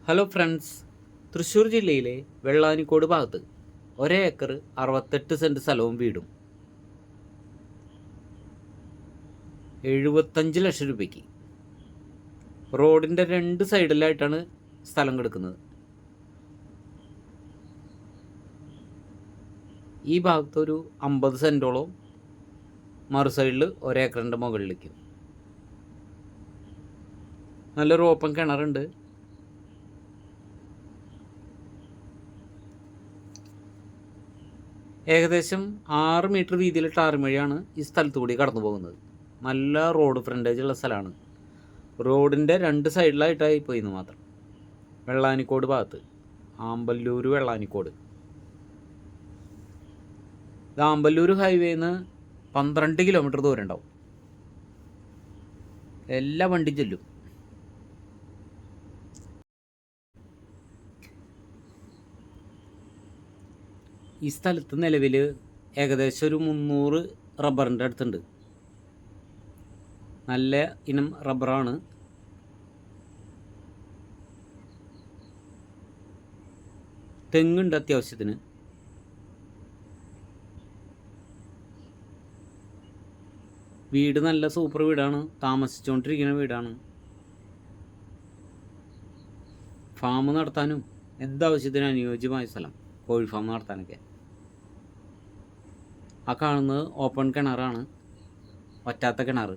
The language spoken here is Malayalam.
ഹലോ ഫ്രണ്ട്സ്, തൃശ്ശൂർ ജില്ലയിലെ വെള്ളാനിക്കോട് ഭാഗത്ത് 1 ഏക്കർ 68 സെൻറ്റ് സ്ഥലവും വീടും 75 ലക്ഷം രൂപയ്ക്ക്. റോഡിൻ്റെ 2 സൈഡിലായിട്ടാണ് സ്ഥലം കിടക്കുന്നത്. ഈ ഭാഗത്തൊരു 50 സെൻറ്റോളം, മറു സൈഡിൽ 1 ഏക്കറിൻ്റെ മുകളിലേക്കും. നല്ലൊരു ഓപ്പൺ കിണറുണ്ട്. ഏകദേശം 6 മീറ്റർ വീതിയിൽ ടാർ വഴിയാണ് ഈ സ്ഥലത്തു കൂടി കടന്നു പോകുന്നത്. നല്ല റോഡ് ഫ്രണ്ടേജ് ഉള്ള സ്ഥലമാണ്. റോഡിൻ്റെ 2 സൈഡിലായിട്ടായി പോയിന്ന് മാത്രം. വെള്ളാനിക്കോട് ഭാഗത്ത്, ആമ്പല്ലൂർ വെള്ളാനിക്കോട്. ഇത് ആമ്പല്ലൂർ ഹൈവേന്ന് 12 കിലോമീറ്റർ ദൂരം ഉണ്ടാവും. എല്ലാ വണ്ടിയും ചെല്ലും. ഈ സ്ഥലത്ത് നിലവിൽ ഏകദേശം ഒരു 300 റബ്ബറിൻ്റെ അടുത്തുണ്ട്. നല്ല ഇനം റബ്ബറാണ്. തെങ്ങുണ്ട് അത്യാവശ്യത്തിന്. വീട് നല്ല സൂപ്പർ വീടാണ്. താമസിച്ചുകൊണ്ടിരിക്കുന്ന വീടാണ്. ഫാം നടത്താനും എന്താവശ്യത്തിനും അനുയോജ്യമായ സ്ഥലം. കോഴി ഫാം നടത്താനൊക്കെ. ആ കാണുന്നത് ഓപ്പൺ കിണറാണ്, വറ്റാത്ത കിണർ.